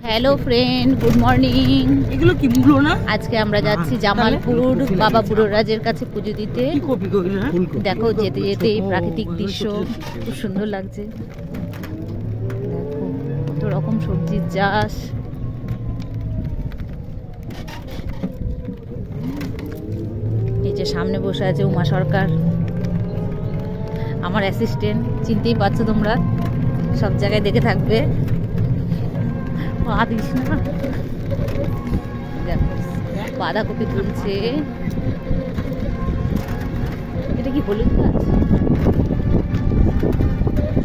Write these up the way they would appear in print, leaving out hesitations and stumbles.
Hello friend, good morning. এগুলো কি মুলো না? আজকে আমরা যাচ্ছি জামালপুর বাবা বুড়োরাজের কাছে পুজো দিতে। দেখো যেতে যেতে এই প্রাকৃতিক দৃশ্য খুব সুন্দর লাগছে। দেখো কত রকম সবজির চাষ। এই যে সামনে বসে আছে উমা সরকার, আমার অ্যাসিস্ট্যান্ট। চিনতেই পারছো তোমরা, সব জায়গায় দেখে থাকবে। পা দিস না। দেখো বাঁধাকপি তুলছে। এটা কি হলুদ গাছ?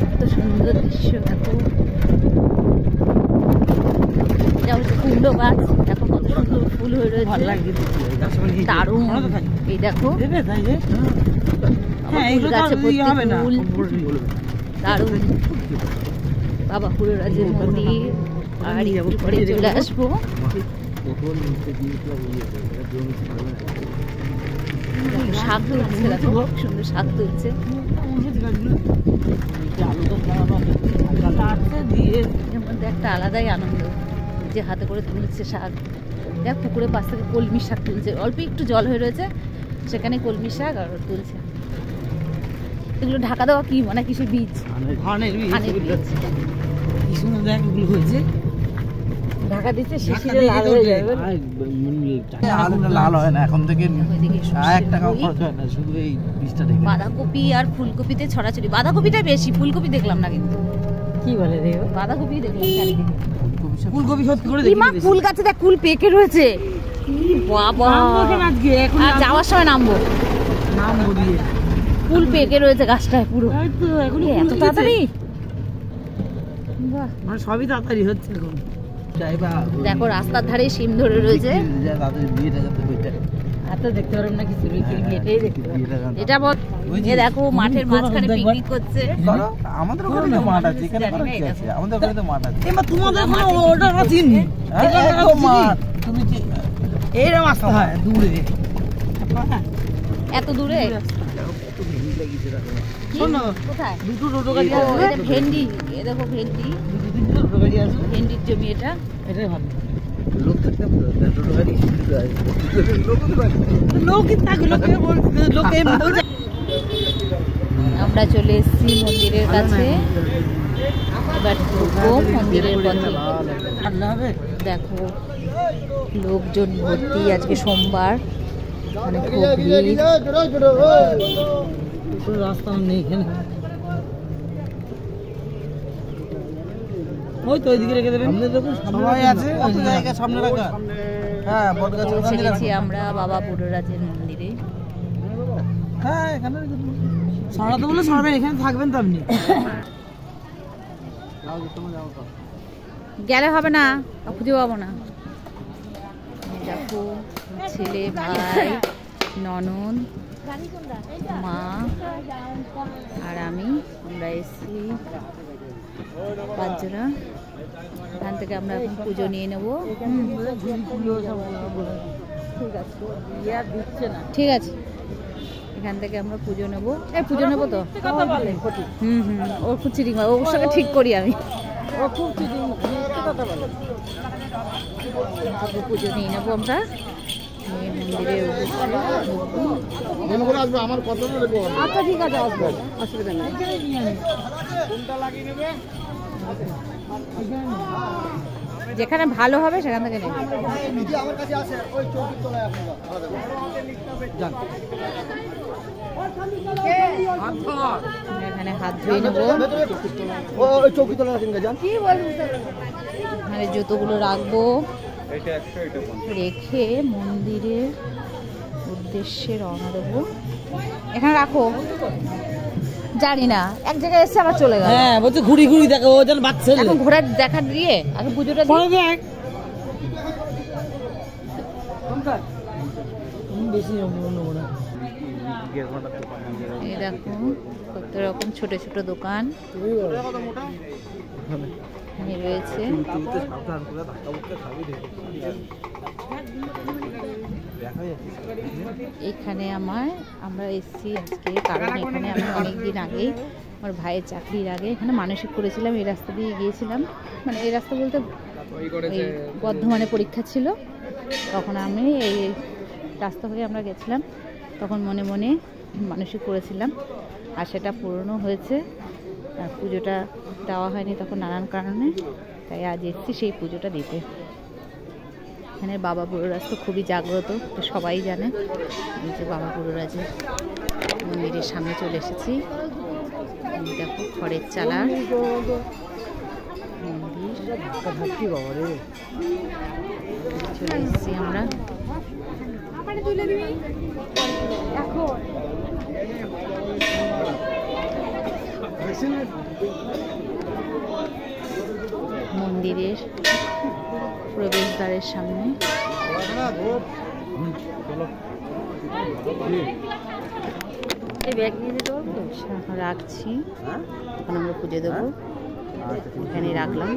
কত সুন্দর দৃশ্য। দেখো এটা হচ্ছে কুমড়ো গাছ। দেখো কত সুন্দর ফুল হয়ে রয়েছে, দারুণ। এই দেখো গাছে ফুল, দারুণ। বাবা বুড়োরাজের মন্দির। আর একটু পরে চলে আসবো। শাক তুলছে, দেখো খুব সুন্দর শাক তুলছে। এর মধ্যে একটা আলাদাই আনন্দ, যে হাতে করে তুলছে শাক। দেখ পুকুরের পাশ থেকে কলমি শাক তুলছে, অল্প একটু জল হয়ে রয়েছে, সেখানে কলমি শাক আর তুলছে। এগুলো ঢাকা দেওয়া কি মানে কিসের বীজ? হয়েছে ঢাকা দিচ্ছে, শিশিরে লাল হয়ে যাবে। লাল হয় না এখন থেকে, 1 টাকা খরচ হয় না, শুধু এই বীজটা দেখে। বাঁধাকপি আর ফুলকপিতে ছড়াছড়ি। বাঁধাকপিটা বেশি, ফুলকপি দেখলাম না। কিন্তু কি বলে রে, বাঁধাকপি দেখলাম। ফুলকপি সত্যি করে দেখি। মা ফুল গাছে দেখ, ফুল পেকে রয়েছে। বাবা আর যাওয়ার সময় নামবো দিয়ে। ফুল পেকে রয়েছে গাছটায় পুরো। এত তাড়াতাড়ি? বাহ, মানে সবই তাড়াতাড়ি হচ্ছে এখন। দেখো রাস্তার ধারে সিম ধরে রয়েছে। দেখতে পারবেন না কিছু, এটা বল। দেখো মাঠের মাঝখানে পিকনিক করছে। আমাদের ওখানে তো মাঠ আছে, এখানে আমাদের ওখানে তো মাঠ আছে। এমা তোমাদের ওখানে ওটা আছে নি? মাঠ তুমি কি এইরকম রাস্তা হয় দূরে? এত দূরে? শোনো কোথায় দুটো টোটো গাড়ি আছে। এটা ভেন্ডি, এ দেখো ভেন্ডি, টোটো গাড়ি আছে। ভেন্ডির জমি এটা। এটাই ভালো। লোক থাকতে টোটো গাড়ি লোকই থাকবে, লোকে বলতে লোকে বলছে। আমরা চলে এসেছি মন্দিরের কাছে। এবার ঢুকবো মন্দিরের পথে। দেখো লোকজন ভর্তি, আজকে সোমবার, মানে খুব ভিড়। রাস্তা নেই এখানে। ওই তো ওইদিকে রেখে দেবেন, সবাই আছে সামনে রাখা। হ্যাঁ বটগাছ পৌঁছে গেছি আমরা বাবা বুড়োরাজের মন্দিরে। হ্যাঁ এখানে সরাতে বলে সরাবেন, এখানে থাকবেন তো আপনি। গেলে হবে না, খুঁজে পাবো না। দেখো ছেলে, ভাই, ননদ, মা আর আমি, আমরা এসছি 5 জনা। এখান থেকে আমরা এখন পুজো নিয়ে নেবো। ঠিক আছে, এখান থেকে আমরা পুজো নেবো। এই পুজো নেবো তো। ও খুব চিটিং, ওর সঙ্গে ঠিক করি আমি। ও খুব চিটিং, পুজো নিয়ে নেবো আমরা। আচ্ছা ঠিক আছে, আসবো, অসুবিধা নেই। যেখানে ভালো হবে সেখান থেকে নেব। এখানে হাত ধুয়ে নেবো। এখানে জুতোগুলো রাখবো, রেখে মন্দিরের উদ্দেশ্যে রওনা দেবো। এখানে রাখো, জানি না, এক জায়গায় এসে আবার চলে গেল। হ্যাঁ বলছে ঘুরি ঘুরি দেখো, ও যেন বাচ্চা। এখন ঘোরার দেখা দিয়ে আগে পুজোটা দিয়ে বেশি। এই দেখো কত রকম ছোট ছোট দোকান এখানে রয়েছে। এখানে আমরা এসেছি আজকে, কারণ এখানে আমি অনেকদিন আগেই আমার ভাইয়ের চাকরির আগে এখানে মানসিক করেছিলাম। এই রাস্তা দিয়ে গিয়েছিলাম, মানে এই রাস্তা বলতে এই বর্ধমানে পরীক্ষা ছিল, তখন আমি এই রাস্তা হয়ে আমরা গেছিলাম, তখন মনে মনে মানসিক করেছিলাম আর সেটা পূরণও হয়েছে। আর পুজোটা দেওয়া হয়নি তখন নানান কারণে, তাই আজ এসেছি সেই পুজোটা দিতে। এখানে বাবা বুড়োরাজ তো খুবই জাগ্রত, তো সবাই জানে। এই যে বাবা বুড়োরাজের মন্দিরের সামনে চলে এসেছি। দেখো খড়ের চালা মন্দির, চলে এসেছি আমরা। মন্দিরের প্রবেশদ্বারের সামনে রাখছি, এখন আমরা পুজো দেবো, এখানে রাখলাম।